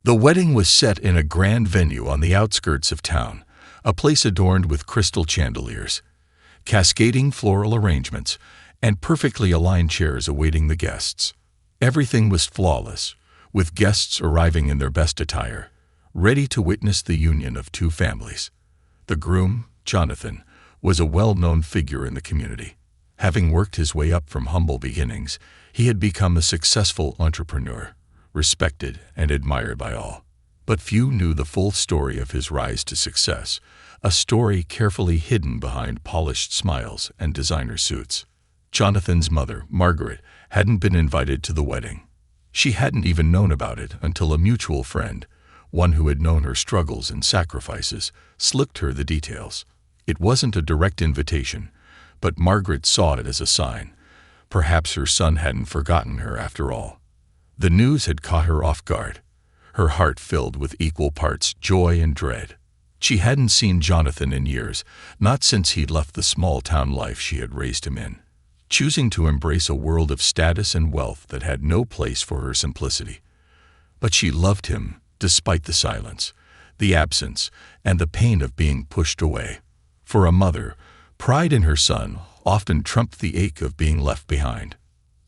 The wedding was set in a grand venue on the outskirts of town, a place adorned with crystal chandeliers, cascading floral arrangements, and perfectly aligned chairs awaiting the guests. Everything was flawless, with guests arriving in their best attire, ready to witness the union of two families. The groom, Jonathan, was a well-known figure in the community. Having worked his way up from humble beginnings, he had become a successful entrepreneur, respected and admired by all. But few knew the full story of his rise to success, a story carefully hidden behind polished smiles and designer suits. Jonathan's mother, Margaret, hadn't been invited to the wedding. She hadn't even known about it until a mutual friend, one who had known her struggles and sacrifices, slipped her the details. It wasn't a direct invitation, but Margaret saw it as a sign. Perhaps her son hadn't forgotten her after all. The news had caught her off guard, her heart filled with equal parts joy and dread. She hadn't seen Jonathan in years, not since he'd left the small-town life she had raised him in, choosing to embrace a world of status and wealth that had no place for her simplicity. But she loved him, despite the silence, the absence, and the pain of being pushed away. For a mother, pride in her son often trumped the ache of being left behind.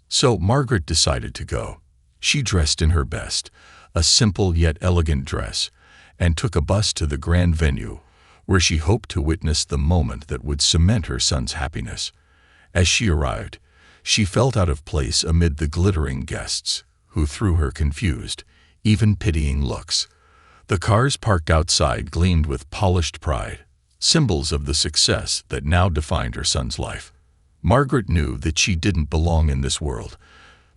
So Margaret decided to go. She dressed in her best, a simple yet elegant dress, and took a bus to the grand venue, where she hoped to witness the moment that would cement her son's happiness. As she arrived, she felt out of place amid the glittering guests, who threw her confused, even pitying looks. The cars parked outside gleamed with polished pride, symbols of the success that now defined her son's life. Margaret knew that she didn't belong in this world,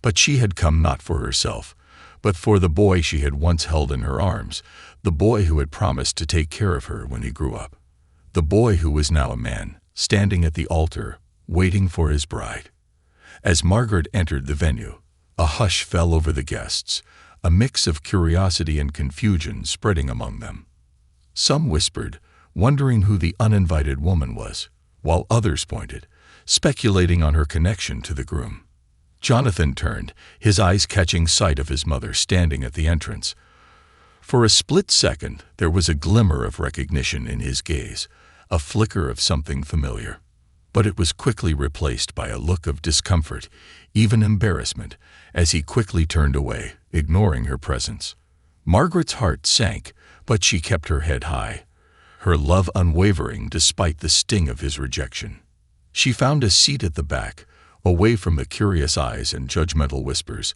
but she had come not for herself, but for the boy she had once held in her arms, the boy who had promised to take care of her when he grew up. The boy who was now a man, standing at the altar, waiting for his bride. As Margaret entered the venue, a hush fell over the guests, a mix of curiosity and confusion spreading among them. Some whispered, wondering who the uninvited woman was, while others pointed, speculating on her connection to the groom. Jonathan turned, his eyes catching sight of his mother standing at the entrance. For a split second, there was a glimmer of recognition in his gaze, a flicker of something familiar. But it was quickly replaced by a look of discomfort, even embarrassment, as he quickly turned away, ignoring her presence. Margaret's heart sank, but she kept her head high, her love unwavering despite the sting of his rejection. She found a seat at the back, away from the curious eyes and judgmental whispers,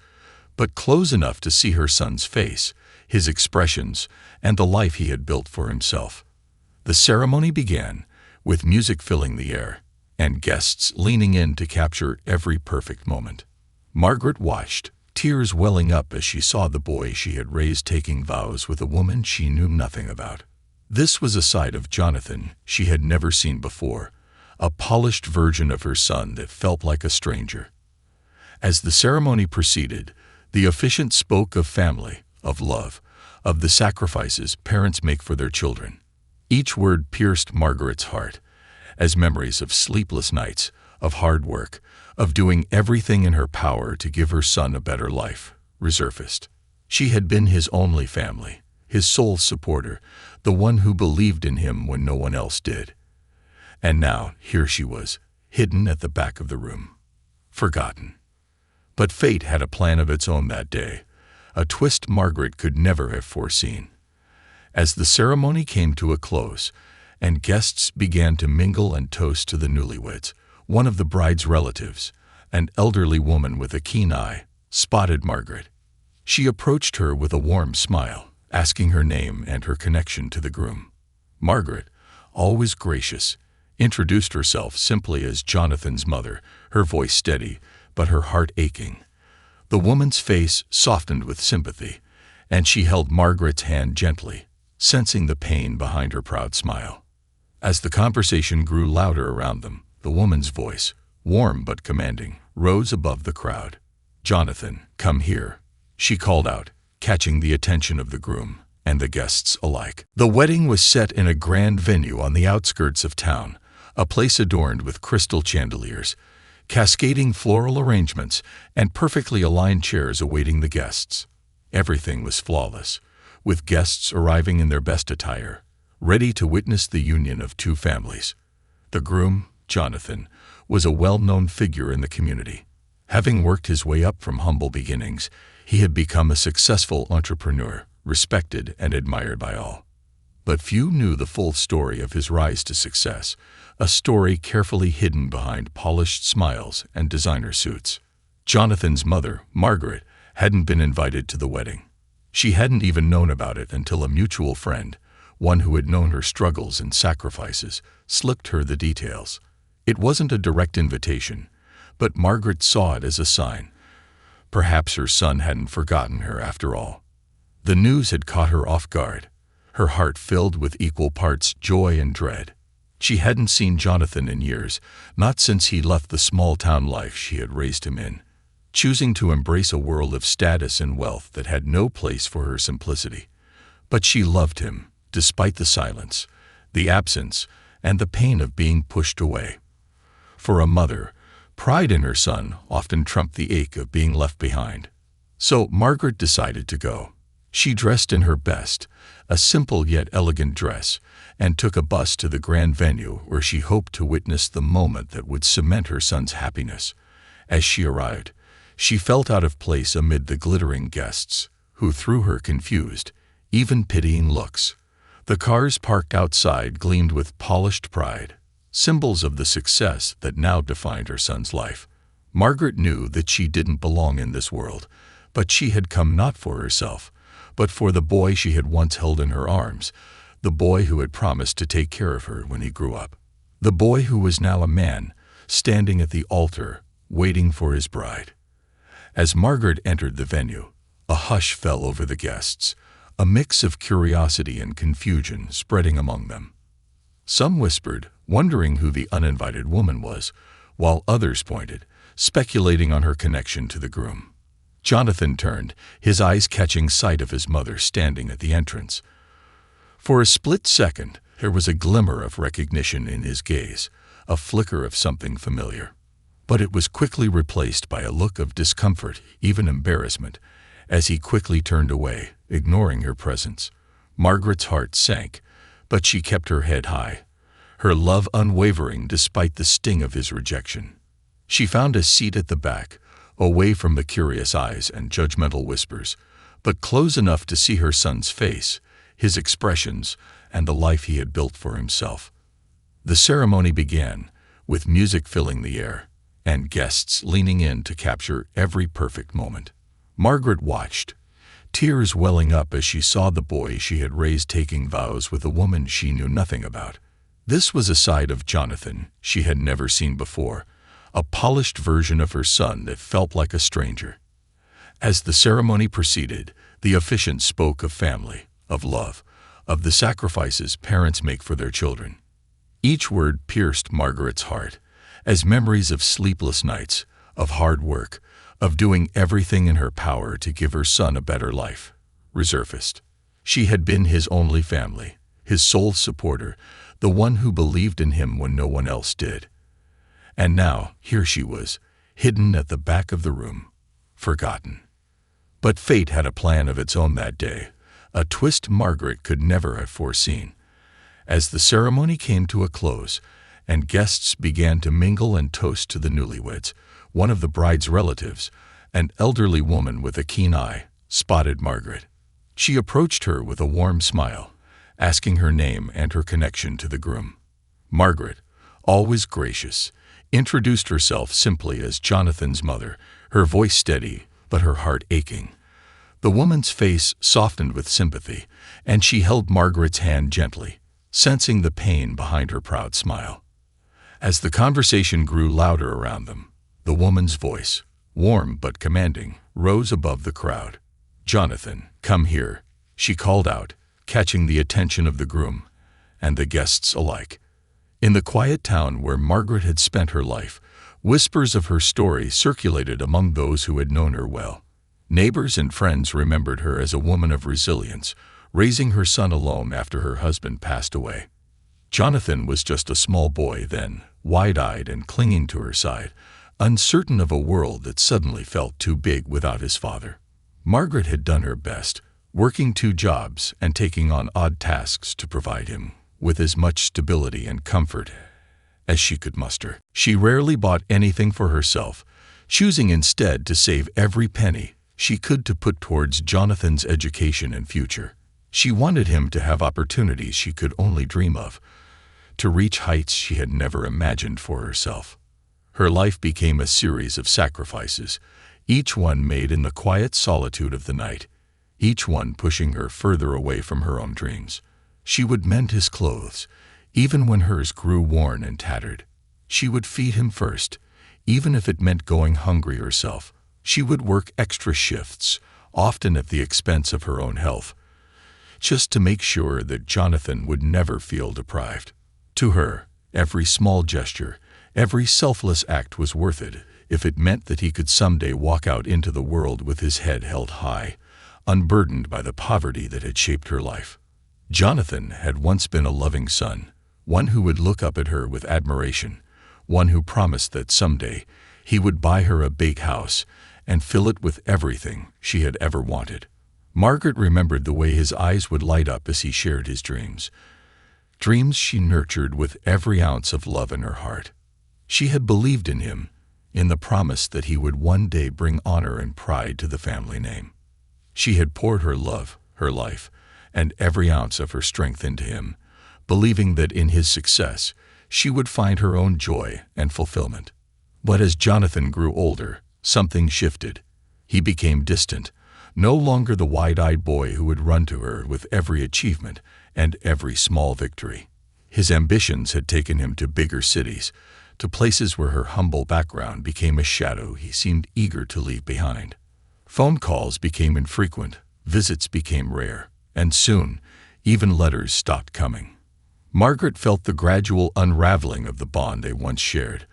but close enough to see her son's face, his expressions, and the life he had built for himself. The ceremony began, with music filling the air, and guests leaning in to capture every perfect moment. Margaret watched, tears welling up as she saw the boy she had raised taking vows with a woman she knew nothing about. This was a side of Jonathan she had never seen before, a polished version of her son that felt like a stranger. As the ceremony proceeded, the officiant spoke of family, of love, of the sacrifices parents make for their children. Each word pierced Margaret's heart, as memories of sleepless nights, of hard work, of doing everything in her power to give her son a better life, resurfaced. She had been his only family, his sole supporter, the one who believed in him when no one else did. And now, here she was, hidden at the back of the room, forgotten. But fate had a plan of its own that day, a twist Margaret could never have foreseen. As the ceremony came to a close, and guests began to mingle and toast to the newlyweds, one of the bride's relatives, an elderly woman with a keen eye, spotted Margaret. She approached her with a warm smile, asking her name and her connection to the groom. Margaret, always gracious, introduced herself simply as Jonathan's mother, her voice steady, but her heart aching. The woman's face softened with sympathy, and she held Margaret's hand gently, sensing the pain behind her proud smile. As the conversation grew louder around them, the woman's voice, warm but commanding, rose above the crowd. "Jonathan, come here," she called out, catching the attention of the groom and the guests alike. The wedding was set in a grand venue on the outskirts of town, a place adorned with crystal chandeliers, cascading floral arrangements, and perfectly aligned chairs awaiting the guests. Everything was flawless, with guests arriving in their best attire, ready to witness the union of two families. The groom, Jonathan, was a well-known figure in the community. Having worked his way up from humble beginnings, he had become a successful entrepreneur, respected and admired by all. But few knew the full story of his rise to success, a story carefully hidden behind polished smiles and designer suits. Jonathan's mother, Margaret, hadn't been invited to the wedding. She hadn't even known about it until a mutual friend, one who had known her struggles and sacrifices, slipped her the details. It wasn't a direct invitation, but Margaret saw it as a sign. Perhaps her son hadn't forgotten her after all. The news had caught her off guard, her heart filled with equal parts joy and dread. She hadn't seen Jonathan in years, not since he left the small-town life she had raised him in, choosing to embrace a world of status and wealth that had no place for her simplicity. But she loved him, despite the silence, the absence, and the pain of being pushed away. For a mother, pride in her son often trumped the ache of being left behind. So Margaret decided to go. She dressed in her best, a simple yet elegant dress, and took a bus to the grand venue where she hoped to witness the moment that would cement her son's happiness. As she arrived, she felt out of place amid the glittering guests, who threw her confused, even pitying looks. The cars parked outside gleamed with polished pride, symbols of the success that now defined her son's life. Margaret knew that she didn't belong in this world, but she had come not for herself, but for the boy she had once held in her arms, the boy who had promised to take care of her when he grew up. The boy who was now a man, standing at the altar, waiting for his bride. As Margaret entered the venue, a hush fell over the guests, a mix of curiosity and confusion spreading among them. Some whispered, wondering who the uninvited woman was, while others pointed, speculating on her connection to the groom. Jonathan turned, his eyes catching sight of his mother standing at the entrance. For a split second, there was a glimmer of recognition in his gaze, a flicker of something familiar. But it was quickly replaced by a look of discomfort, even embarrassment, as he quickly turned away, ignoring her presence. Margaret's heart sank, but she kept her head high, her love unwavering despite the sting of his rejection. She found a seat at the back, away from the curious eyes and judgmental whispers, but close enough to see her son's face, his expressions, and the life he had built for himself. The ceremony began, with music filling the air, and guests leaning in to capture every perfect moment. Margaret watched, tears welling up as she saw the boy she had raised taking vows with a woman she knew nothing about. This was a side of Jonathan she had never seen before, a polished version of her son that felt like a stranger. As the ceremony proceeded, the officiant spoke of family, of love, of the sacrifices parents make for their children. Each word pierced Margaret's heart, as memories of sleepless nights, of hard work, of doing everything in her power to give her son a better life, resurfaced. She had been his only family, his sole supporter, the one who believed in him when no one else did. And now, here she was, hidden at the back of the room, forgotten. But fate had a plan of its own that day, a twist Margaret could never have foreseen. As the ceremony came to a close, and guests began to mingle and toast to the newlyweds, one of the bride's relatives, an elderly woman with a keen eye, spotted Margaret. She approached her with a warm smile, asking her name and her connection to the groom. Margaret, always gracious, introduced herself simply as Jonathan's mother, her voice steady but her heart aching. The woman's face softened with sympathy, and she held Margaret's hand gently, sensing the pain behind her proud smile. As the conversation grew louder around them, the woman's voice, warm but commanding, rose above the crowd. "Jonathan, come here," she called out, catching the attention of the groom and the guests alike. In the quiet town where Margaret had spent her life, whispers of her story circulated among those who had known her well. Neighbors and friends remembered her as a woman of resilience, raising her son alone after her husband passed away. Jonathan was just a small boy then, wide-eyed and clinging to her side, uncertain of a world that suddenly felt too big without his father. Margaret had done her best, working 2 jobs and taking on odd tasks to provide him with as much stability and comfort as she could muster. She rarely bought anything for herself, choosing instead to save every penny she could to put towards Jonathan's education and future. She wanted him to have opportunities she could only dream of, to reach heights she had never imagined for herself. Her life became a series of sacrifices, each one made in the quiet solitude of the night, each one pushing her further away from her own dreams. She would mend his clothes, even when hers grew worn and tattered. She would feed him first, even if it meant going hungry herself. She would work extra shifts, often at the expense of her own health, just to make sure that Jonathan would never feel deprived. To her, every small gesture, every selfless act was worth it if it meant that he could someday walk out into the world with his head held high, unburdened by the poverty that had shaped her life. Jonathan had once been a loving son, one who would look up at her with admiration, one who promised that someday he would buy her a big house and fill it with everything she had ever wanted. Margaret remembered the way his eyes would light up as he shared his dreams, dreams she nurtured with every ounce of love in her heart. She had believed in him, in the promise that he would one day bring honor and pride to the family name. She had poured her love, her life, and every ounce of her strength into him, believing that in his success she would find her own joy and fulfillment. But as Jonathan grew older, something shifted. He became distant, no longer the wide-eyed boy who would run to her with every achievement and every small victory. His ambitions had taken him to bigger cities, to places where her humble background became a shadow he seemed eager to leave behind. Phone calls became infrequent, visits became rare, and soon, even letters stopped coming. Margaret felt the gradual unraveling of the bond they once shared,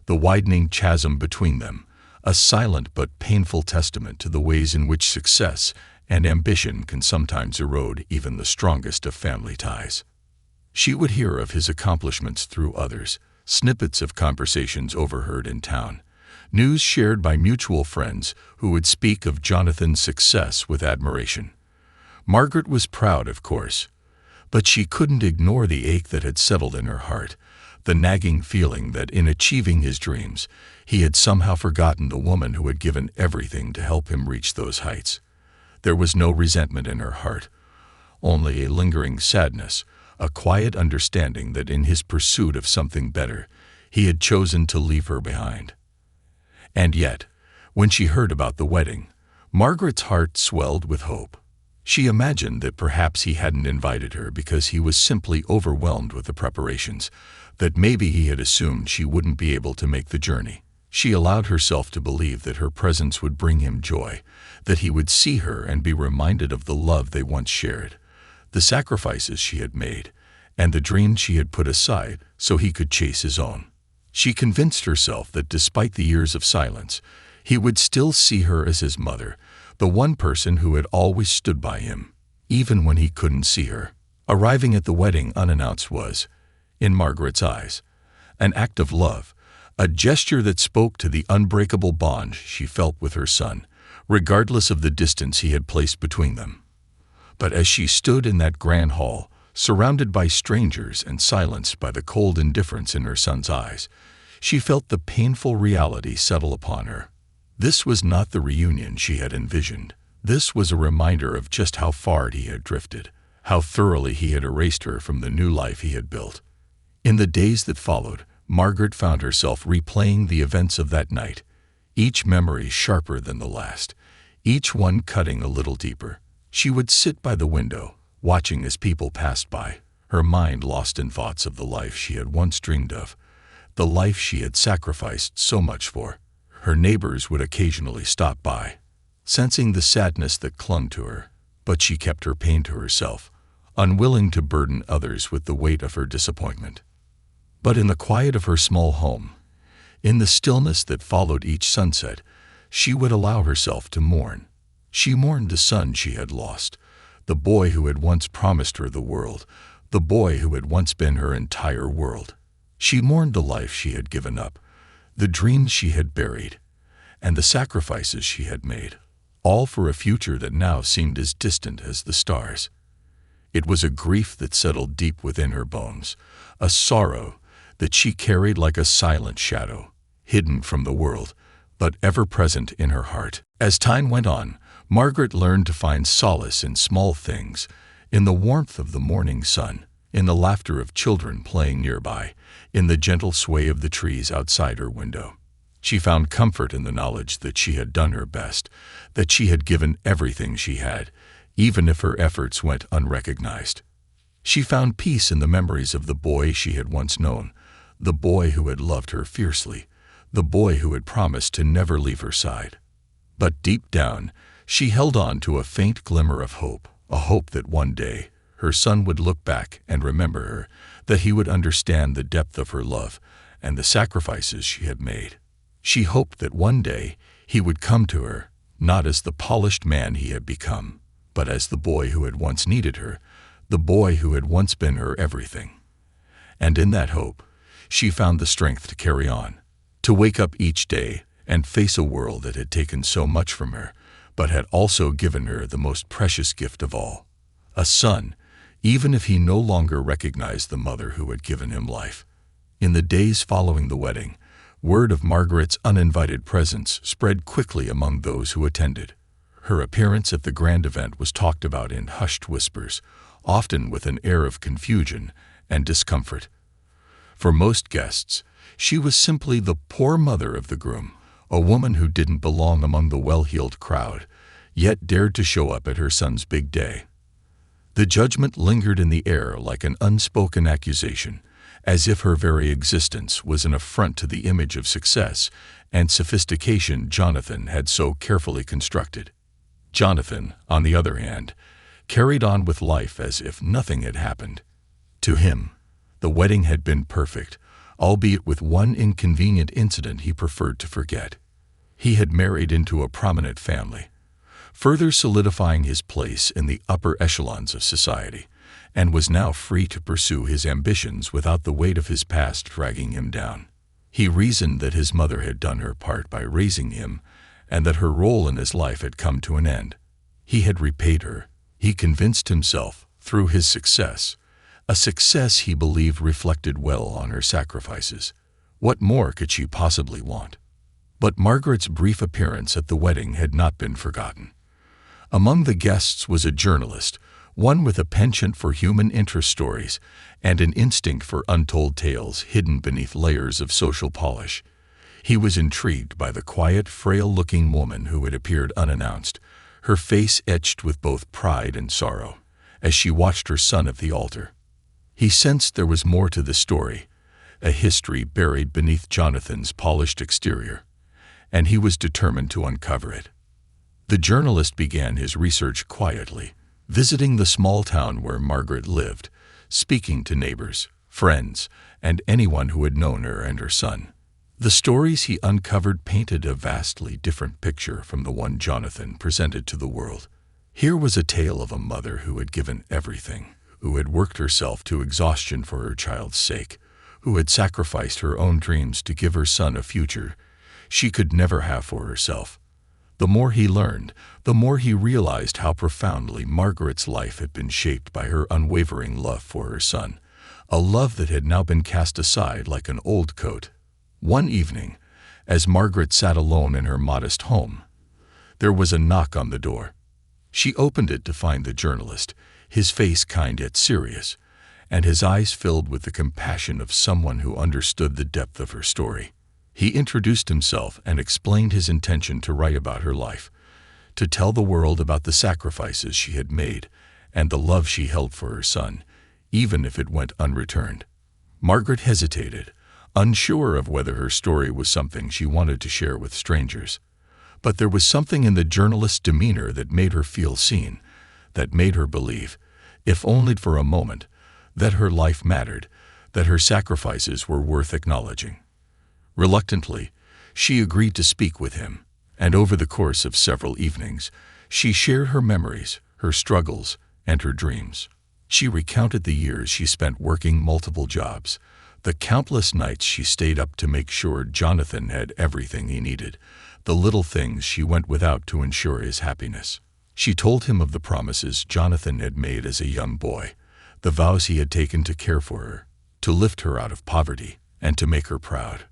the widening chasm between them, a silent but painful testament to the ways in which success and ambition can sometimes erode even the strongest of family ties. She would hear of his accomplishments through others, snippets of conversations overheard in town, news shared by mutual friends who would speak of Jonathan's success with admiration. Margaret was proud, of course, but she couldn't ignore the ache that had settled in her heart, the nagging feeling that in achieving his dreams, he had somehow forgotten the woman who had given everything to help him reach those heights. There was no resentment in her heart, only a lingering sadness, a quiet understanding that in his pursuit of something better, he had chosen to leave her behind. And yet, when she heard about the wedding, Margaret's heart swelled with hope. She imagined that perhaps he hadn't invited her because he was simply overwhelmed with the preparations, that maybe he had assumed she wouldn't be able to make the journey. She allowed herself to believe that her presence would bring him joy, that he would see her and be reminded of the love they once shared, the sacrifices she had made, and the dreams she had put aside so he could chase his own. She convinced herself that despite the years of silence, he would still see her as his mother, the one person who had always stood by him, even when he couldn't see her. Arriving at the wedding unannounced was, in Margaret's eyes, an act of love, a gesture that spoke to the unbreakable bond she felt with her son, regardless of the distance he had placed between them. But as she stood in that grand hall, surrounded by strangers and silenced by the cold indifference in her son's eyes, she felt the painful reality settle upon her. This was not the reunion she had envisioned. This was a reminder of just how far he had drifted, how thoroughly he had erased her from the new life he had built. In the days that followed, Margaret found herself replaying the events of that night, each memory sharper than the last, each one cutting a little deeper. She would sit by the window, watching as people passed by, her mind lost in thoughts of the life she had once dreamed of, the life she had sacrificed so much for. Her neighbors would occasionally stop by, sensing the sadness that clung to her, but she kept her pain to herself, unwilling to burden others with the weight of her disappointment. But in the quiet of her small home, in the stillness that followed each sunset, she would allow herself to mourn. She mourned the son she had lost, the boy who had once promised her the world, the boy who had once been her entire world. She mourned the life she had given up, the dreams she had buried, and the sacrifices she had made, all for a future that now seemed as distant as the stars. It was a grief that settled deep within her bones, a sorrow that she carried like a silent shadow, hidden from the world, but ever present in her heart. As time went on, Margaret learned to find solace in small things, in the warmth of the morning sun, in the laughter of children playing nearby, in the gentle sway of the trees outside her window. She found comfort in the knowledge that she had done her best, that she had given everything she had, even if her efforts went unrecognized. She found peace in the memories of the boy she had once known, the boy who had loved her fiercely, the boy who had promised to never leave her side. But deep down, she held on to a faint glimmer of hope, a hope that one day her son would look back and remember her, that he would understand the depth of her love and the sacrifices she had made. She hoped that one day he would come to her, not as the polished man he had become, but as the boy who had once needed her, the boy who had once been her everything. And in that hope, she found the strength to carry on, to wake up each day and face a world that had taken so much from her, but had also given her the most precious gift of all, a son, even if he no longer recognized the mother who had given him life. In the days following the wedding, word of Margaret's uninvited presence spread quickly among those who attended. Her appearance at the grand event was talked about in hushed whispers, often with an air of confusion and discomfort. For most guests, she was simply the poor mother of the groom, a woman who didn't belong among the well-heeled crowd, yet dared to show up at her son's big day. The judgment lingered in the air like an unspoken accusation, as if her very existence was an affront to the image of success and sophistication Jonathan had so carefully constructed. Jonathan, on the other hand, carried on with life as if nothing had happened. To him, the wedding had been perfect, albeit with one inconvenient incident he preferred to forget. He had married into a prominent family, further solidifying his place in the upper echelons of society, and was now free to pursue his ambitions without the weight of his past dragging him down. He reasoned that his mother had done her part by raising him, and that her role in his life had come to an end. He had repaid her, he convinced himself, through his success, a success he believed reflected well on her sacrifices. What more could she possibly want? But Margaret's brief appearance at the wedding had not been forgotten. Among the guests was a journalist, one with a penchant for human interest stories and an instinct for untold tales hidden beneath layers of social polish. He was intrigued by the quiet, frail-looking woman who had appeared unannounced, her face etched with both pride and sorrow, as she watched her son at the altar. He sensed there was more to the story, a history buried beneath Jonathan's polished exterior, and he was determined to uncover it. The journalist began his research quietly, visiting the small town where Margaret lived, speaking to neighbors, friends, and anyone who had known her and her son. The stories he uncovered painted a vastly different picture from the one Jonathan presented to the world. Here was a tale of a mother who had given everything, who had worked herself to exhaustion for her child's sake, who had sacrificed her own dreams to give her son a future she could never have for herself. The more he learned, the more he realized how profoundly Margaret's life had been shaped by her unwavering love for her son, a love that had now been cast aside like an old coat. One evening, as Margaret sat alone in her modest home, there was a knock on the door. She opened it to find the journalist, his face kind yet serious, and his eyes filled with the compassion of someone who understood the depth of her story. He introduced himself and explained his intention to write about her life, to tell the world about the sacrifices she had made and the love she held for her son, even if it went unreturned. Margaret hesitated, unsure of whether her story was something she wanted to share with strangers. But there was something in the journalist's demeanor that made her feel seen, that made her believe, if only for a moment, that her life mattered, that her sacrifices were worth acknowledging. Reluctantly, she agreed to speak with him, and over the course of several evenings, she shared her memories, her struggles, and her dreams. She recounted the years she spent working multiple jobs, the countless nights she stayed up to make sure Jonathan had everything he needed, the little things she went without to ensure his happiness. She told him of the promises Jonathan had made as a young boy, the vows he had taken to care for her, to lift her out of poverty, and to make her proud.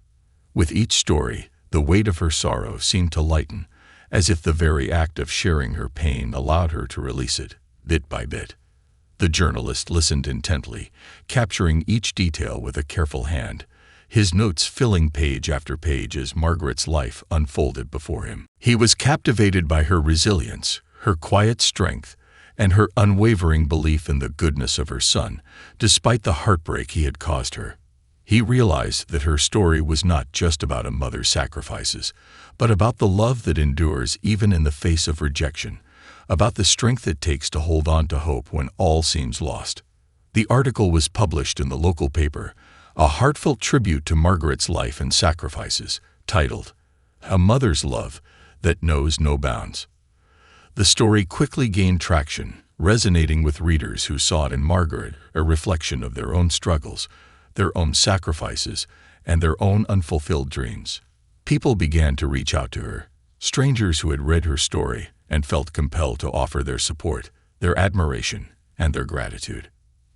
With each story, the weight of her sorrow seemed to lighten, as if the very act of sharing her pain allowed her to release it, bit by bit. The journalist listened intently, capturing each detail with a careful hand, his notes filling page after page as Margaret's life unfolded before him. He was captivated by her resilience, her quiet strength, and her unwavering belief in the goodness of her son, despite the heartbreak he had caused her. He realized that her story was not just about a mother's sacrifices, but about the love that endures even in the face of rejection, about the strength it takes to hold on to hope when all seems lost. The article was published in the local paper, a heartfelt tribute to Margaret's life and sacrifices, titled, "A Mother's Love That Knows No Bounds." The story quickly gained traction, resonating with readers who saw in Margaret a reflection of their own struggles, their own sacrifices, and their own unfulfilled dreams. People began to reach out to her, strangers who had read her story and felt compelled to offer their support, their admiration, and their gratitude.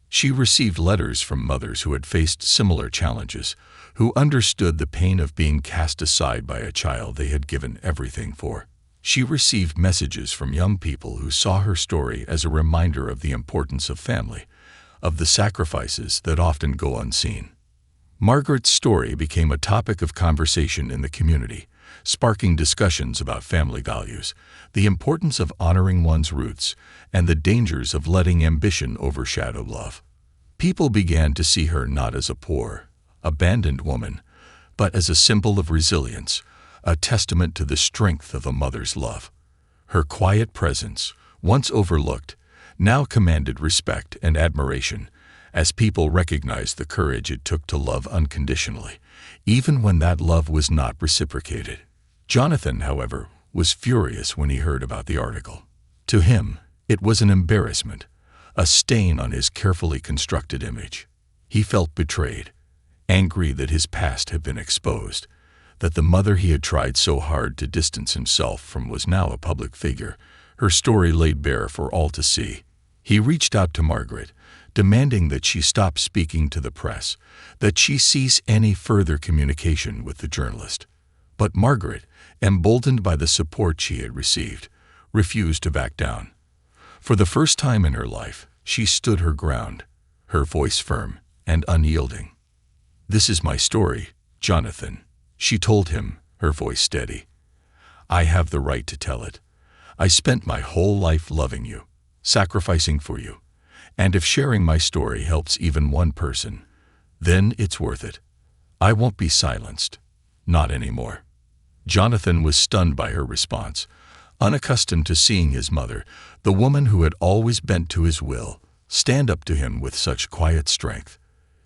She received letters from mothers who had faced similar challenges, who understood the pain of being cast aside by a child they had given everything for. She received messages from young people who saw her story as a reminder of the importance of family, of the sacrifices that often go unseen. Margaret's story became a topic of conversation in the community, sparking discussions about family values, the importance of honoring one's roots, and the dangers of letting ambition overshadow love. People began to see her not as a poor, abandoned woman, but as a symbol of resilience, a testament to the strength of a mother's love. Her quiet presence, once overlooked, now commanded respect and admiration, as people recognized the courage it took to love unconditionally, even when that love was not reciprocated. Jonathan, however, was furious when he heard about the article. To him, it was an embarrassment, a stain on his carefully constructed image. He felt betrayed, angry that his past had been exposed, that the mother he had tried so hard to distance himself from was now a public figure, her story laid bare for all to see. He reached out to Margaret, demanding that she stop speaking to the press, that she cease any further communication with the journalist. But Margaret, emboldened by the support she had received, refused to back down. For the first time in her life, she stood her ground, her voice firm and unyielding. "This is my story, Jonathan," she told him, her voice steady. "I have the right to tell it. I spent my whole life loving you, sacrificing for you, and if sharing my story helps even one person, then it's worth it. I won't be silenced. Not anymore." Jonathan was stunned by her response, unaccustomed to seeing his mother, the woman who had always bent to his will, stand up to him with such quiet strength.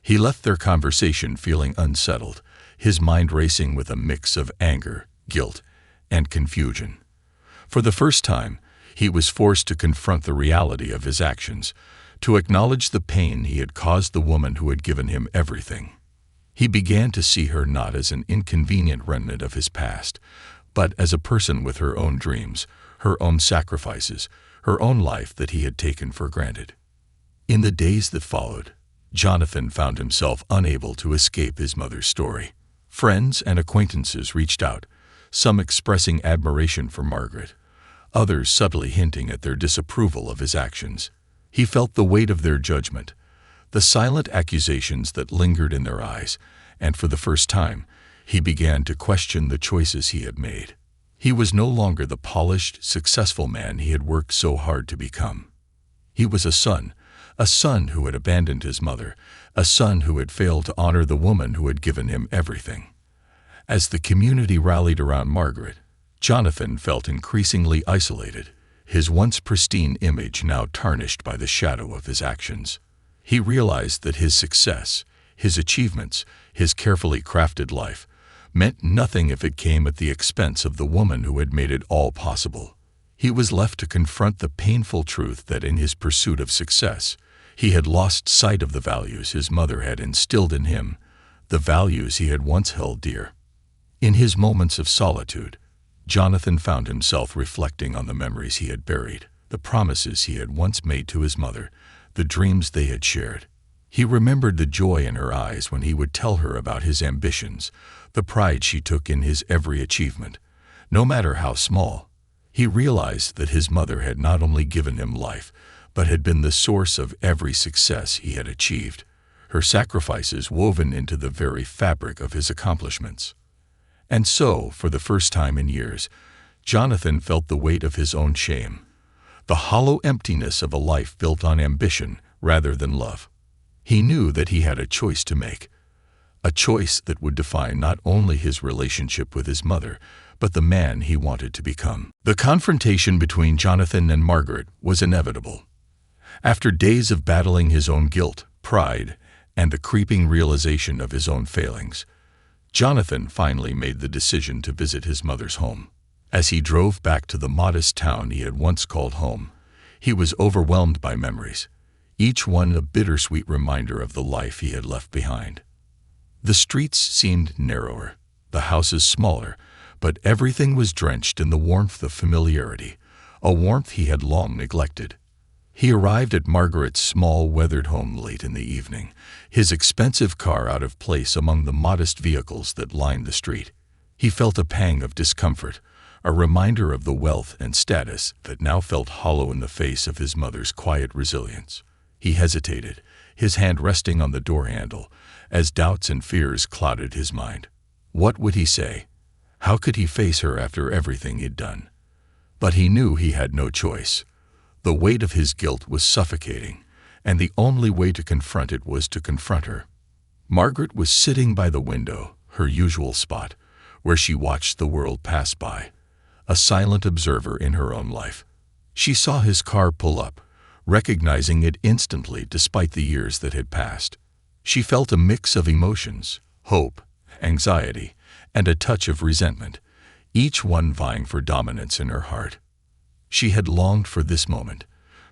He left their conversation feeling unsettled, his mind racing with a mix of anger, guilt, and confusion. For the first time, he was forced to confront the reality of his actions, to acknowledge the pain he had caused the woman who had given him everything. He began to see her not as an inconvenient remnant of his past, but as a person with her own dreams, her own sacrifices, her own life that he had taken for granted. In the days that followed, Jonathan found himself unable to escape his mother's story. Friends and acquaintances reached out, some expressing admiration for Margaret, others subtly hinting at their disapproval of his actions. He felt the weight of their judgment, the silent accusations that lingered in their eyes, and for the first time, he began to question the choices he had made. He was no longer the polished, successful man he had worked so hard to become. He was a son who had abandoned his mother, a son who had failed to honor the woman who had given him everything. As the community rallied around Margaret, Jonathan felt increasingly isolated, his once pristine image now tarnished by the shadow of his actions. He realized that his success, his achievements, his carefully crafted life, meant nothing if it came at the expense of the woman who had made it all possible. He was left to confront the painful truth that in his pursuit of success, he had lost sight of the values his mother had instilled in him, the values he had once held dear. In his moments of solitude, Jonathan found himself reflecting on the memories he had buried, the promises he had once made to his mother, the dreams they had shared. He remembered the joy in her eyes when he would tell her about his ambitions, the pride she took in his every achievement, no matter how small. He realized that his mother had not only given him life, but had been the source of every success he had achieved, her sacrifices woven into the very fabric of his accomplishments. And so, for the first time in years, Jonathan felt the weight of his own shame, the hollow emptiness of a life built on ambition rather than love. He knew that he had a choice to make, a choice that would define not only his relationship with his mother, but the man he wanted to become. The confrontation between Jonathan and Margaret was inevitable. After days of battling his own guilt, pride, and the creeping realization of his own failings, Jonathan finally made the decision to visit his mother's home. As he drove back to the modest town he had once called home, he was overwhelmed by memories, each one a bittersweet reminder of the life he had left behind. The streets seemed narrower, the houses smaller, but everything was drenched in the warmth of familiarity, a warmth he had long neglected. He arrived at Margaret's small, weathered home late in the evening, his expensive car out of place among the modest vehicles that lined the street. He felt a pang of discomfort, a reminder of the wealth and status that now felt hollow in the face of his mother's quiet resilience. He hesitated, his hand resting on the door handle, as doubts and fears clouded his mind. What would he say? How could he face her after everything he'd done? But he knew he had no choice. The weight of his guilt was suffocating, and the only way to confront it was to confront her. Margaret was sitting by the window, her usual spot, where she watched the world pass by, a silent observer in her own life. She saw his car pull up, recognizing it instantly despite the years that had passed. She felt a mix of emotions, hope, anxiety, and a touch of resentment, each one vying for dominance in her heart. She had longed for this moment,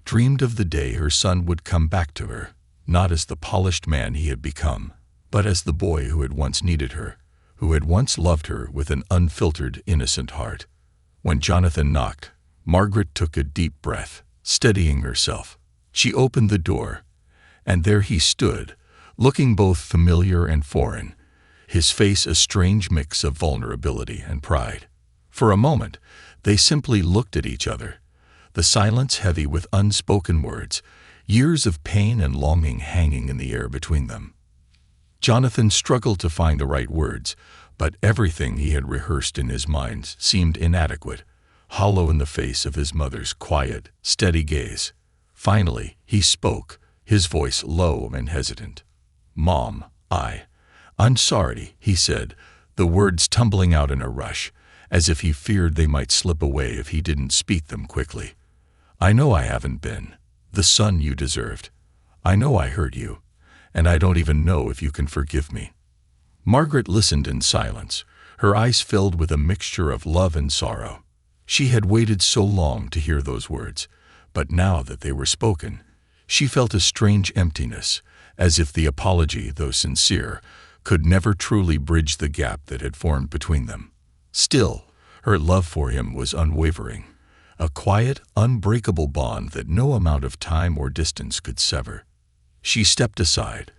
dreamed of the day her son would come back to her, not as the polished man he had become, but as the boy who had once needed her, who had once loved her with an unfiltered, innocent heart. When Jonathan knocked, Margaret took a deep breath, steadying herself. She opened the door, and there he stood, looking both familiar and foreign, his face a strange mix of vulnerability and pride. For a moment, they simply looked at each other, the silence heavy with unspoken words, years of pain and longing hanging in the air between them. Jonathan struggled to find the right words, but everything he had rehearsed in his mind seemed inadequate, hollow in the face of his mother's quiet, steady gaze. Finally, he spoke, his voice low and hesitant. "Mom, I'm sorry," he said, the words tumbling out in a rush, as if he feared they might slip away if he didn't speak them quickly. "I know I haven't been the son you deserved. I know I hurt you, and I don't even know if you can forgive me." Margaret listened in silence, her eyes filled with a mixture of love and sorrow. She had waited so long to hear those words, but now that they were spoken, she felt a strange emptiness, as if the apology, though sincere, could never truly bridge the gap that had formed between them. Still, her love for him was unwavering, a quiet, unbreakable bond that no amount of time or distance could sever. She stepped aside,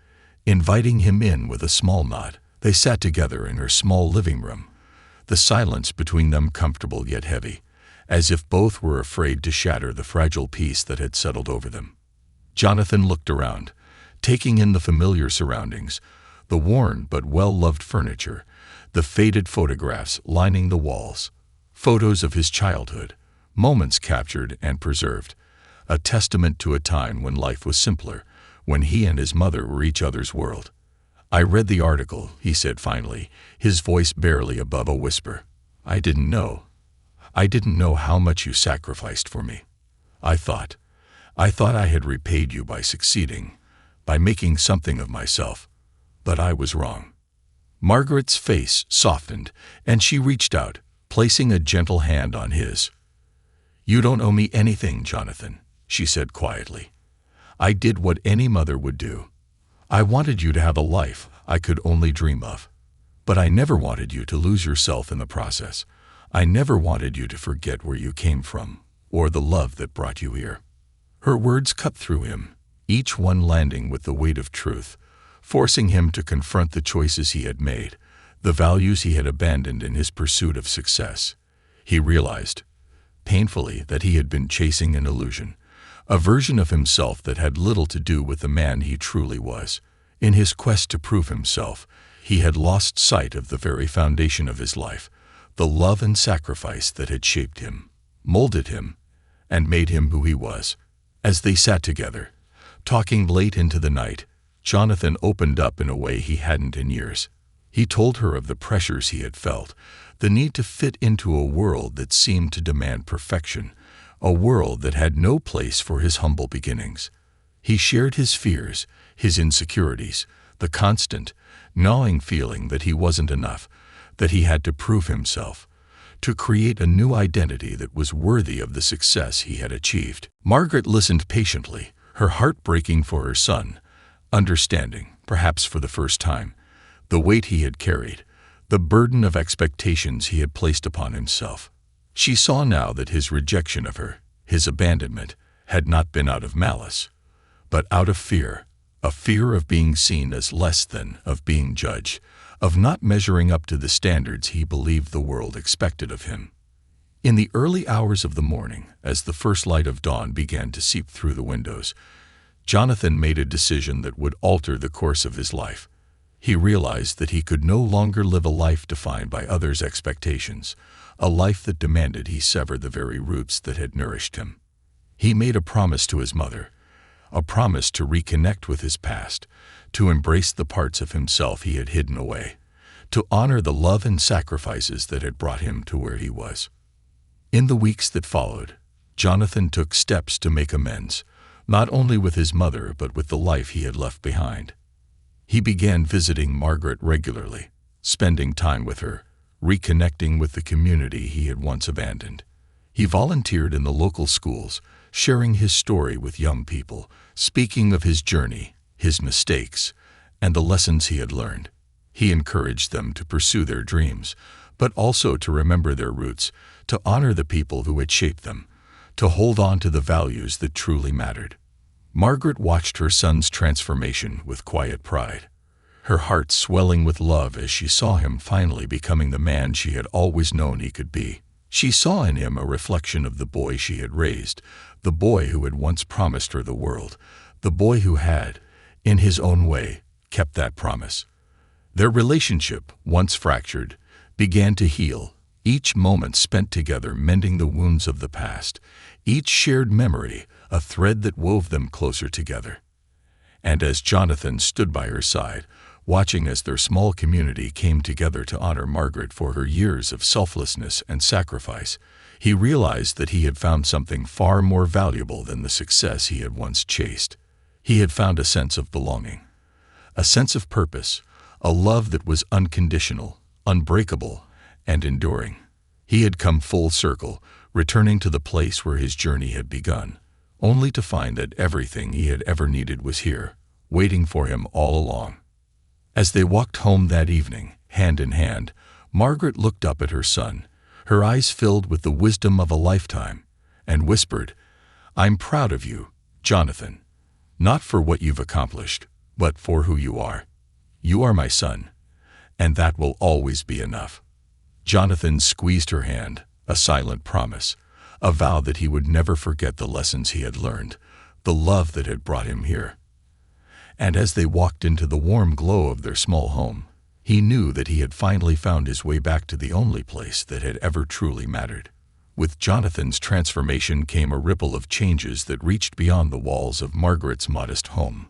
inviting him in with a small nod. They sat together in her small living room, the silence between them comfortable yet heavy, as if both were afraid to shatter the fragile peace that had settled over them. Jonathan looked around, taking in the familiar surroundings, the worn but well-loved furniture, the faded photographs lining the walls, photos of his childhood, moments captured and preserved, a testament to a time when life was simpler, when he and his mother were each other's world. "I read the article," he said finally, his voice barely above a whisper. I didn't know how much you sacrificed for me. I thought I had repaid you by succeeding, by making something of myself, but I was wrong." Margaret's face softened, and she reached out, placing a gentle hand on his. "You don't owe me anything, Jonathan," she said quietly. "I did what any mother would do. I wanted you to have a life I could only dream of. But I never wanted you to lose yourself in the process. I never wanted you to forget where you came from, or the love that brought you here." Her words cut through him, each one landing with the weight of truth, forcing him to confront the choices he had made, the values he had abandoned in his pursuit of success. He realized, painfully, that he had been chasing an illusion, a version of himself that had little to do with the man he truly was. In his quest to prove himself, he had lost sight of the very foundation of his life, the love and sacrifice that had shaped him, molded him, and made him who he was. As they sat together, talking late into the night, Jonathan opened up in a way he hadn't in years. He told her of the pressures he had felt, the need to fit into a world that seemed to demand perfection, a world that had no place for his humble beginnings. He shared his fears, his insecurities, the constant, gnawing feeling that he wasn't enough, that he had to prove himself, to create a new identity that was worthy of the success he had achieved. Margaret listened patiently, her heart breaking for her son, understanding, perhaps for the first time, the weight he had carried, the burden of expectations he had placed upon himself. She saw now that his rejection of her, his abandonment, had not been out of malice, but out of fear, a fear of being seen as less than, of being judged, of not measuring up to the standards he believed the world expected of him. In the early hours of the morning, as the first light of dawn began to seep through the windows, Jonathan made a decision that would alter the course of his life. He realized that he could no longer live a life defined by others' expectations, a life that demanded he sever the very roots that had nourished him. He made a promise to his mother, a promise to reconnect with his past, to embrace the parts of himself he had hidden away, to honor the love and sacrifices that had brought him to where he was. In the weeks that followed, Jonathan took steps to make amends, not only with his mother but with the life he had left behind. He began visiting Margaret regularly, spending time with her, reconnecting with the community he had once abandoned. He volunteered in the local schools, sharing his story with young people, speaking of his journey, his mistakes, and the lessons he had learned. He encouraged them to pursue their dreams, but also to remember their roots, to honor the people who had shaped them, to hold on to the values that truly mattered. Margaret watched her son's transformation with quiet pride, her heart swelling with love as she saw him finally becoming the man she had always known he could be. She saw in him a reflection of the boy she had raised, the boy who had once promised her the world, the boy who had, in his own way, kept that promise. Their relationship, once fractured, began to heal, each moment spent together mending the wounds of the past, each shared memory, a thread that wove them closer together. And as Jonathan stood by her side, watching as their small community came together to honor Margaret for her years of selflessness and sacrifice, he realized that he had found something far more valuable than the success he had once chased. He had found a sense of belonging, a sense of purpose, a love that was unconditional, unbreakable, and enduring. He had come full circle, returning to the place where his journey had begun, only to find that everything he had ever needed was here, waiting for him all along. As they walked home that evening, hand in hand, Margaret looked up at her son, her eyes filled with the wisdom of a lifetime, and whispered, "I'm proud of you, Jonathan, not for what you've accomplished, but for who you are. You are my son, and that will always be enough." Jonathan squeezed her hand, a silent promise, a vow that he would never forget the lessons he had learned, the love that had brought him here. And as they walked into the warm glow of their small home, he knew that he had finally found his way back to the only place that had ever truly mattered. With Jonathan's transformation came a ripple of changes that reached beyond the walls of Margaret's modest home.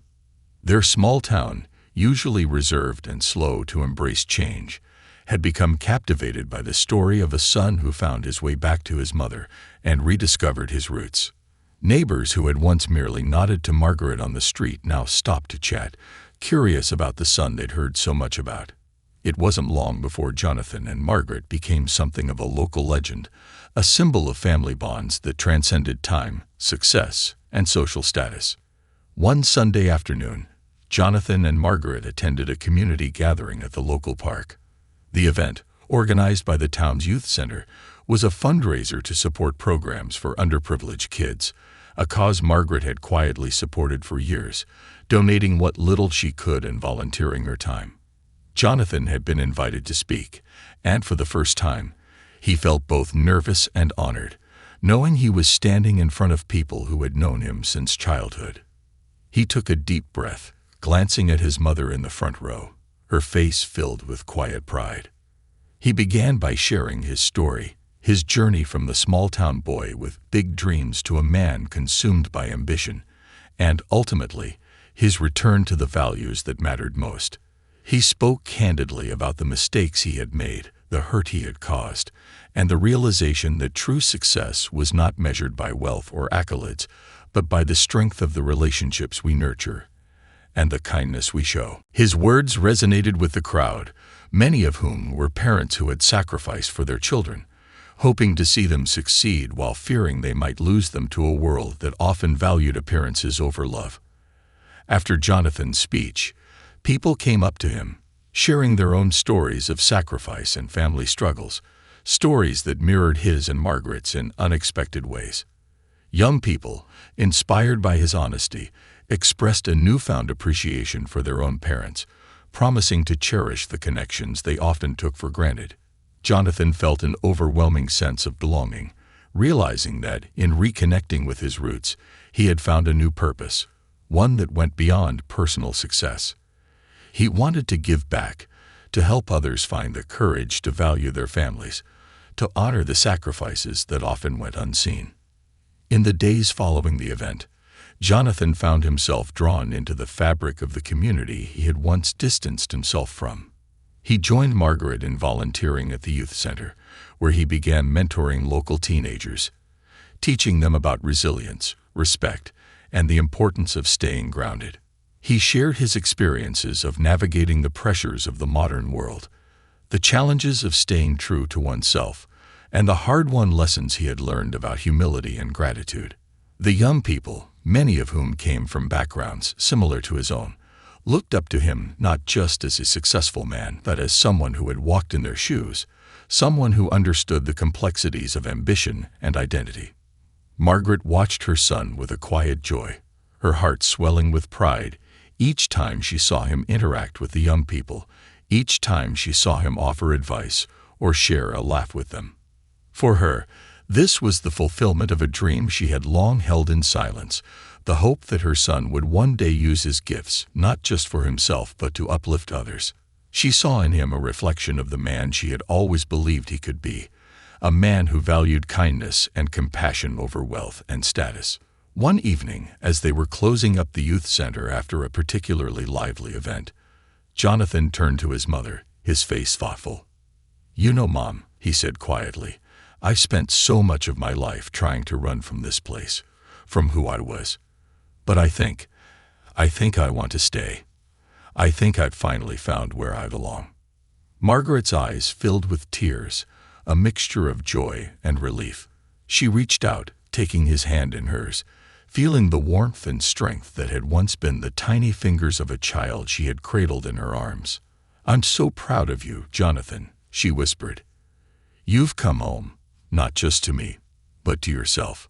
Their small town, usually reserved and slow to embrace change, had become captivated by the story of a son who found his way back to his mother and rediscovered his roots. Neighbors who had once merely nodded to Margaret on the street now stopped to chat, curious about the son they'd heard so much about. It wasn't long before Jonathan and Margaret became something of a local legend, a symbol of family bonds that transcended time, success, and social status. One Sunday afternoon, Jonathan and Margaret attended a community gathering at the local park. The event, organized by the town's youth center, was a fundraiser to support programs for underprivileged kids, a cause Margaret had quietly supported for years, donating what little she could and volunteering her time. Jonathan had been invited to speak, and for the first time, he felt both nervous and honored, knowing he was standing in front of people who had known him since childhood. He took a deep breath, glancing at his mother in the front row, her face filled with quiet pride. He began by sharing his story, his journey from the small-town boy with big dreams to a man consumed by ambition, and ultimately, his return to the values that mattered most. He spoke candidly about the mistakes he had made, the hurt he had caused, and the realization that true success was not measured by wealth or accolades, but by the strength of the relationships we nurture and the kindness we show. His words resonated with the crowd, many of whom were parents who had sacrificed for their children, hoping to see them succeed while fearing they might lose them to a world that often valued appearances over love. After Jonathan's speech, people came up to him, sharing their own stories of sacrifice and family struggles, stories that mirrored his and Margaret's in unexpected ways. Young people, inspired by his honesty, expressed a newfound appreciation for their own parents, promising to cherish the connections they often took for granted. Jonathan felt an overwhelming sense of belonging, realizing that, in reconnecting with his roots, he had found a new purpose, one that went beyond personal success. He wanted to give back, to help others find the courage to value their families, to honor the sacrifices that often went unseen. In the days following the event, Jonathan found himself drawn into the fabric of the community he had once distanced himself from. He joined Margaret in volunteering at the youth center, where he began mentoring local teenagers, teaching them about resilience, respect, and the importance of staying grounded. He shared his experiences of navigating the pressures of the modern world, the challenges of staying true to oneself, and the hard-won lessons he had learned about humility and gratitude. The young people, many of whom came from backgrounds similar to his own, looked up to him not just as a successful man, but as someone who had walked in their shoes, someone who understood the complexities of ambition and identity. Margaret watched her son with a quiet joy, her heart swelling with pride each time she saw him interact with the young people, each time she saw him offer advice or share a laugh with them. For her, this was the fulfillment of a dream she had long held in silence, the hope that her son would one day use his gifts not just for himself but to uplift others. She saw in him a reflection of the man she had always believed he could be, a man who valued kindness and compassion over wealth and status. One evening, as they were closing up the youth center after a particularly lively event, Jonathan turned to his mother, his face thoughtful. "You know, Mom," he said quietly, "I spent so much of my life trying to run from this place, from who I was. But I think I want to stay. I think I've finally found where I belong." Margaret's eyes filled with tears, a mixture of joy and relief. She reached out, taking his hand in hers, feeling the warmth and strength that had once been the tiny fingers of a child she had cradled in her arms. "I'm so proud of you, Jonathan," she whispered. "You've come home, not just to me, but to yourself."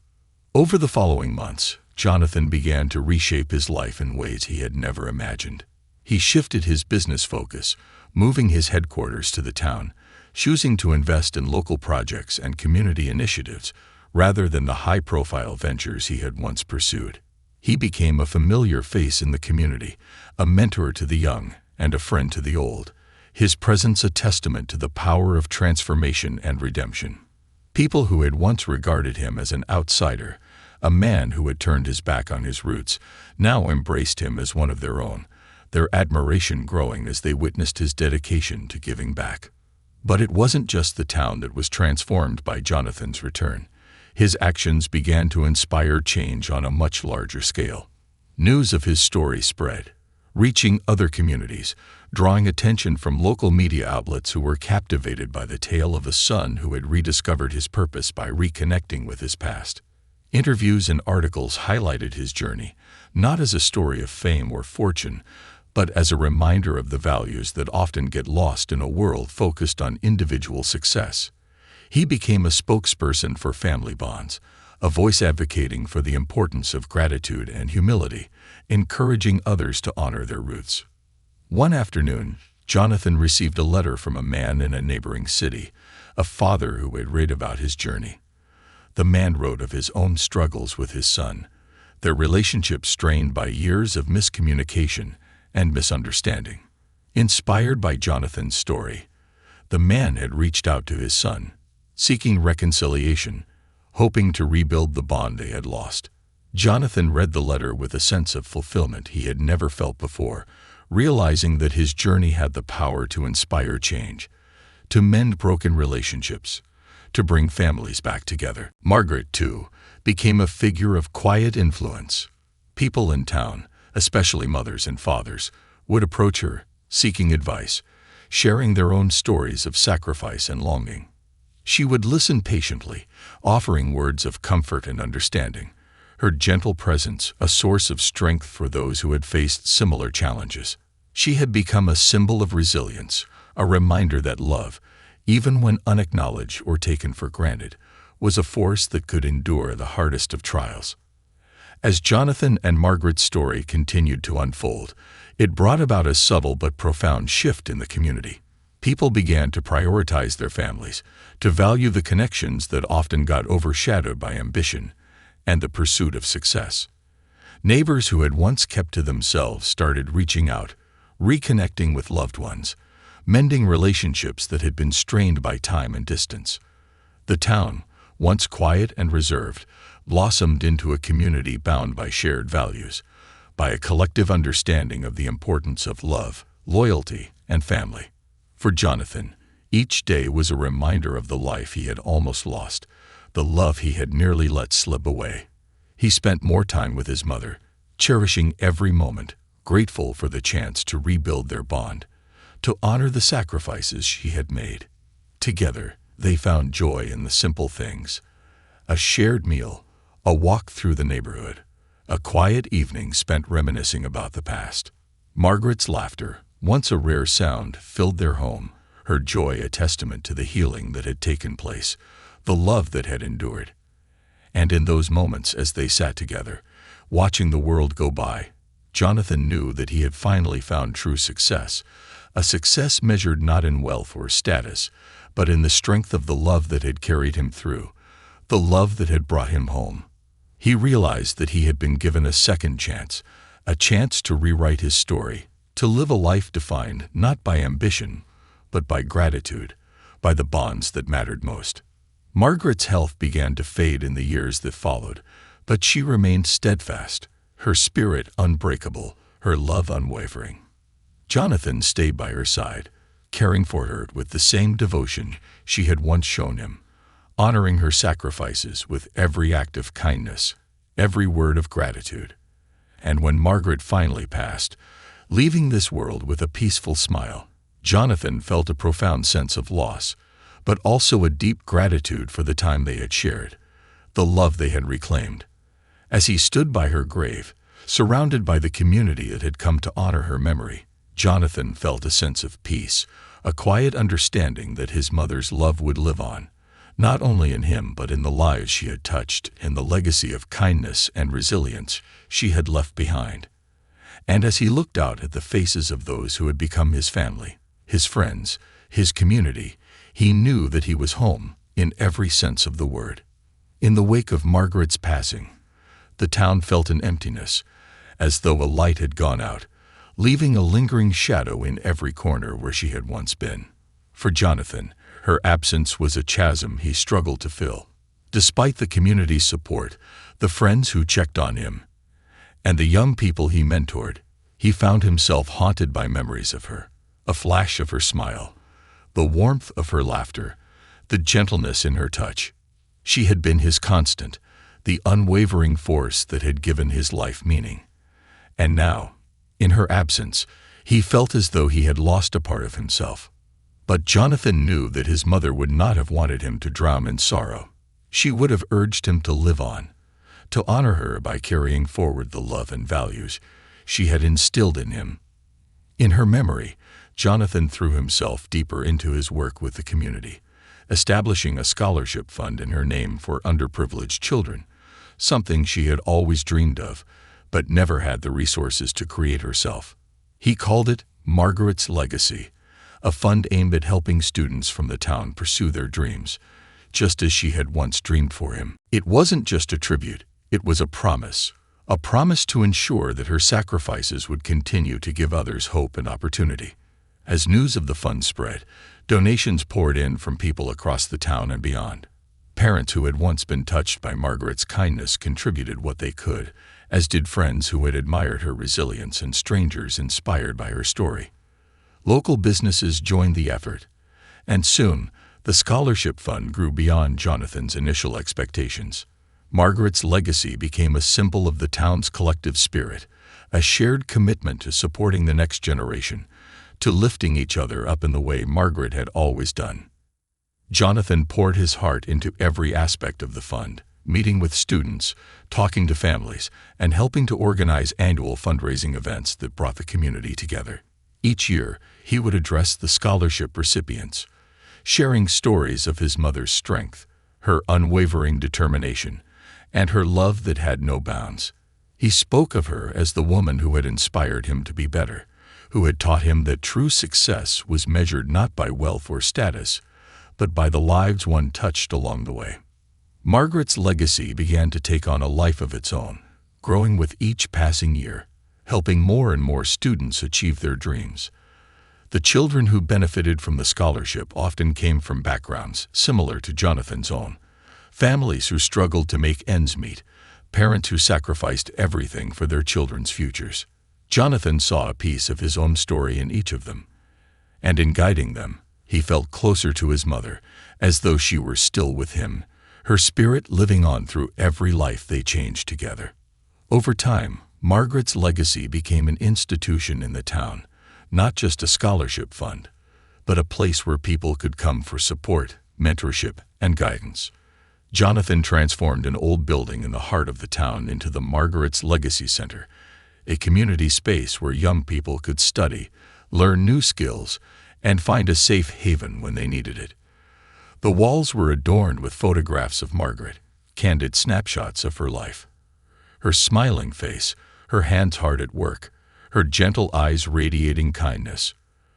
Over the following months, Jonathan began to reshape his life in ways he had never imagined. He shifted his business focus, moving his headquarters to the town, choosing to invest in local projects and community initiatives rather than the high-profile ventures he had once pursued. He became a familiar face in the community, a mentor to the young and a friend to the old, his presence a testament to the power of transformation and redemption. People who had once regarded him as an outsider, a man who had turned his back on his roots, now embraced him as one of their own, their admiration growing as they witnessed his dedication to giving back. But it wasn't just the town that was transformed by Jonathan's return. His actions began to inspire change on a much larger scale. News of his story spread, reaching other communities, drawing attention from local media outlets who were captivated by the tale of a son who had rediscovered his purpose by reconnecting with his past. Interviews and articles highlighted his journey, not as a story of fame or fortune, but as a reminder of the values that often get lost in a world focused on individual success. He became a spokesperson for family bonds, a voice advocating for the importance of gratitude and humility, encouraging others to honor their roots. One afternoon, Jonathan received a letter from a man in a neighboring city, a father who had read about his journey. The man wrote of his own struggles with his son, their relationship strained by years of miscommunication and misunderstanding. Inspired by Jonathan's story, the man had reached out to his son, seeking reconciliation, hoping to rebuild the bond they had lost. Jonathan read the letter with a sense of fulfillment he had never felt before, realizing that his journey had the power to inspire change, to mend broken relationships, to bring families back together. Margaret, too, became a figure of quiet influence. People in town, especially mothers and fathers, would approach her, seeking advice, sharing their own stories of sacrifice and longing. She would listen patiently, offering words of comfort and understanding, her gentle presence a source of strength for those who had faced similar challenges. She had become a symbol of resilience, a reminder that love, even when unacknowledged or taken for granted, was a force that could endure the hardest of trials. As Jonathan and Margaret's story continued to unfold, it brought about a subtle but profound shift in the community. People began to prioritize their families, to value the connections that often got overshadowed by ambition and the pursuit of success. Neighbors who had once kept to themselves started reaching out, reconnecting with loved ones, mending relationships that had been strained by time and distance. The town, once quiet and reserved, blossomed into a community bound by shared values, by a collective understanding of the importance of love, loyalty, and family. For Jonathan, each day was a reminder of the life he had almost lost, the love he had nearly let slip away. He spent more time with his mother, cherishing every moment, grateful for the chance to rebuild their bond, to honor the sacrifices she had made. Together, they found joy in the simple things: a shared meal, a walk through the neighborhood, a quiet evening spent reminiscing about the past. Margaret's laughter, once a rare sound, filled their home, her joy a testament to the healing that had taken place, the love that had endured. And in those moments as they sat together, watching the world go by, Jonathan knew that he had finally found true success, a success measured not in wealth or status, but in the strength of the love that had carried him through, the love that had brought him home. He realized that he had been given a second chance, a chance to rewrite his story, to live a life defined not by ambition, but by gratitude, by the bonds that mattered most. Margaret's health began to fade in the years that followed, but she remained steadfast, her spirit unbreakable, her love unwavering. Jonathan stayed by her side, caring for her with the same devotion she had once shown him, honoring her sacrifices with every act of kindness, every word of gratitude. And when Margaret finally passed, leaving this world with a peaceful smile, Jonathan felt a profound sense of loss, but also a deep gratitude for the time they had shared, the love they had reclaimed. As he stood by her grave, surrounded by the community that had come to honor her memory, Jonathan felt a sense of peace, a quiet understanding that his mother's love would live on, not only in him but in the lives she had touched, in the legacy of kindness and resilience she had left behind. And as he looked out at the faces of those who had become his family, his friends, his community, he knew that he was home in every sense of the word. In the wake of Margaret's passing, the town felt an emptiness, as though a light had gone out, leaving a lingering shadow in every corner where she had once been. For Jonathan, her absence was a chasm he struggled to fill. Despite the community's support, the friends who checked on him, and the young people he mentored, he found himself haunted by memories of her, a flash of her smile, the warmth of her laughter, the gentleness in her touch. She had been his constant, the unwavering force that had given his life meaning. And now, in her absence, he felt as though he had lost a part of himself. But Jonathan knew that his mother would not have wanted him to drown in sorrow. She would have urged him to live on, to honor her by carrying forward the love and values she had instilled in him. In her memory, Jonathan threw himself deeper into his work with the community, establishing a scholarship fund in her name for underprivileged children, something she had always dreamed of, but never had the resources to create herself. He called it Margaret's Legacy, a fund aimed at helping students from the town pursue their dreams, just as she had once dreamed for him. It wasn't just a tribute, it was a promise to ensure that her sacrifices would continue to give others hope and opportunity. As news of the fund spread, donations poured in from people across the town and beyond. Parents who had once been touched by Margaret's kindness contributed what they could, as did friends who had admired her resilience and strangers inspired by her story. Local businesses joined the effort, and soon the scholarship fund grew beyond Jonathan's initial expectations. Margaret's legacy became a symbol of the town's collective spirit, a shared commitment to supporting the next generation, to lifting each other up in the way Margaret had always done. Jonathan poured his heart into every aspect of the fund, meeting with students, talking to families, and helping to organize annual fundraising events that brought the community together. Each year, he would address the scholarship recipients, sharing stories of his mother's strength, her unwavering determination, and her love that had no bounds. He spoke of her as the woman who had inspired him to be better, who had taught him that true success was measured not by wealth or status, but by the lives one touched along the way. Margaret's legacy began to take on a life of its own, growing with each passing year, helping more and more students achieve their dreams. The children who benefited from the scholarship often came from backgrounds similar to Jonathan's own, families who struggled to make ends meet, parents who sacrificed everything for their children's futures. Jonathan saw a piece of his own story in each of them, and in guiding them, he felt closer to his mother, as though she were still with him, her spirit living on through every life they changed together. Over time, Margaret's legacy became an institution in the town, not just a scholarship fund, but a place where people could come for support, mentorship, and guidance. Jonathan transformed an old building in the heart of the town into the Margaret's Legacy Center, a community space where young people could study, learn new skills, and find a safe haven when they needed it. The walls were adorned with photographs of Margaret, candid snapshots of her life. Her smiling face, her hands hard at work, her gentle eyes radiating kindness.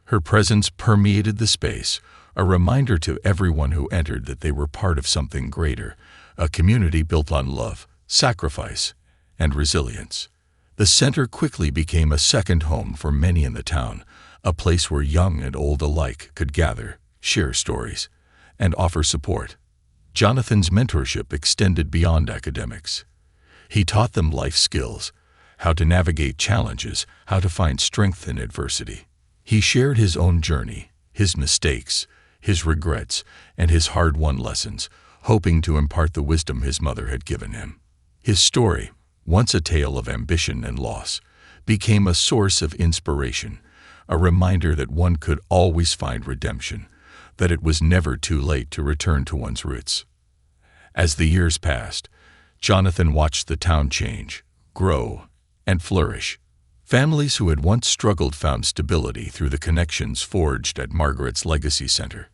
Her presence permeated the space, a reminder to everyone who entered that they were part of something greater, a community built on love, sacrifice, and resilience. The center quickly became a second home for many in the town, a place where young and old alike could gather, share stories, and offer support. Jonathan's mentorship extended beyond academics. He taught them life skills, how to navigate challenges, how to find strength in adversity. He shared his own journey, his mistakes, his regrets, and his hard-won lessons, hoping to impart the wisdom his mother had given him. His story, once a tale of ambition and loss, became a source of inspiration, a reminder that one could always find redemption, that it was never too late to return to one's roots. As the years passed, Jonathan watched the town change, grow, and flourish. Families who had once struggled found stability through the connections forged at Margaret's Legacy Center.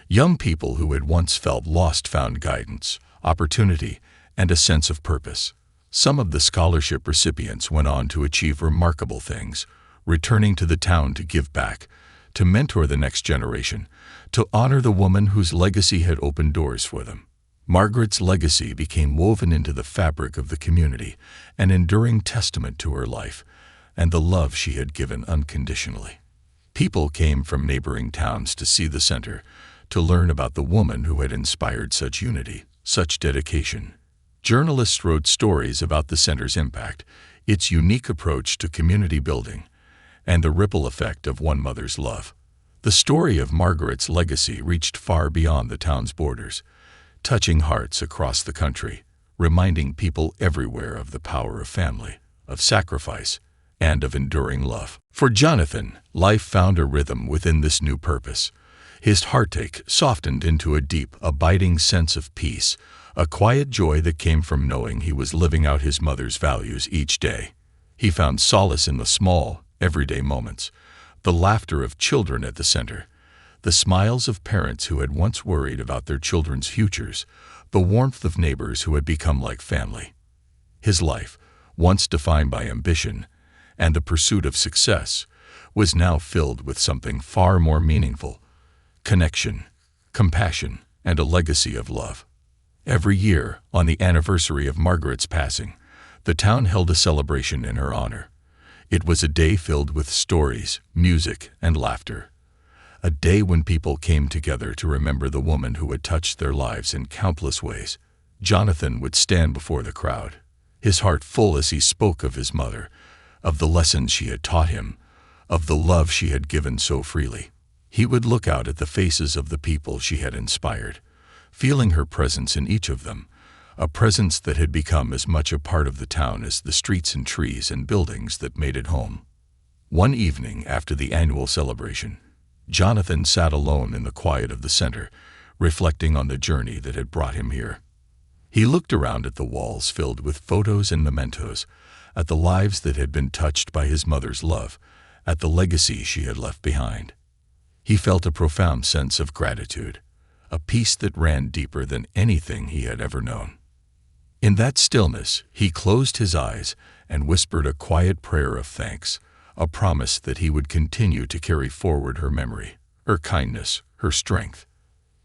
Young people who had once felt lost found guidance, opportunity, and a sense of purpose. Some of the scholarship recipients went on to achieve remarkable things, returning to the town to give back, to mentor the next generation, to honor the woman whose legacy had opened doors for them. Margaret's legacy became woven into the fabric of the community, an enduring testament to her life and the love she had given unconditionally. People came from neighboring towns to see the center, to learn about the woman who had inspired such unity, such dedication. Journalists wrote stories about the center's impact, its unique approach to community building, and the ripple effect of one mother's love. The story of Margaret's legacy reached far beyond the town's borders, touching hearts across the country, reminding people everywhere of the power of family, of sacrifice, and of enduring love. For Jonathan, life found a rhythm within this new purpose. His heartache softened into a deep, abiding sense of peace, a quiet joy that came from knowing he was living out his mother's values each day. He found solace in the small, everyday moments, the laughter of children at the center, the smiles of parents who had once worried about their children's futures, the warmth of neighbors who had become like family. His life, once defined by ambition and the pursuit of success, was now filled with something far more meaningful: connection, compassion, and a legacy of love. Every year, on the anniversary of Margaret's passing, the town held a celebration in her honor. It was a day filled with stories, music, and laughter. A day when people came together to remember the woman who had touched their lives in countless ways. Jonathan would stand before the crowd, his heart full as he spoke of his mother, of the lessons she had taught him, of the love she had given so freely. He would look out at the faces of the people she had inspired, feeling her presence in each of them, a presence that had become as much a part of the town as the streets and trees and buildings that made it home. One evening after the annual celebration, Jonathan sat alone in the quiet of the center, reflecting on the journey that had brought him here. He looked around at the walls filled with photos and mementos, at the lives that had been touched by his mother's love, at the legacy she had left behind. He felt a profound sense of gratitude, a peace that ran deeper than anything he had ever known. In that stillness, he closed his eyes and whispered a quiet prayer of thanks, a promise that he would continue to carry forward her memory, her kindness, her strength.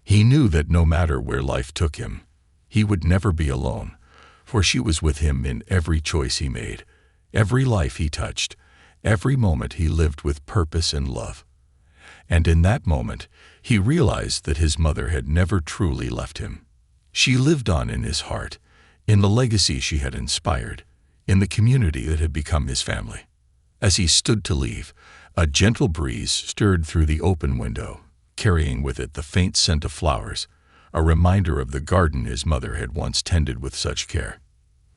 He knew that no matter where life took him, he would never be alone, for she was with him in every choice he made, every life he touched, every moment he lived with purpose and love. And in that moment, he realized that his mother had never truly left him. She lived on in his heart, in the legacy she had inspired, in the community that had become his family. As he stood to leave, a gentle breeze stirred through the open window, carrying with it the faint scent of flowers, a reminder of the garden his mother had once tended with such care.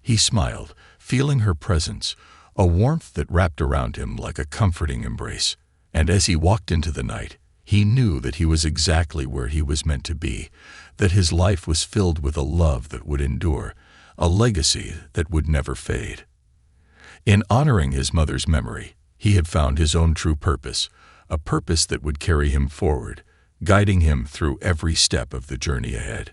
He smiled, feeling her presence, a warmth that wrapped around him like a comforting embrace. And as he walked into the night, he knew that he was exactly where he was meant to be, that his life was filled with a love that would endure, a legacy that would never fade. In honoring his mother's memory, he had found his own true purpose, a purpose that would carry him forward, guiding him through every step of the journey ahead.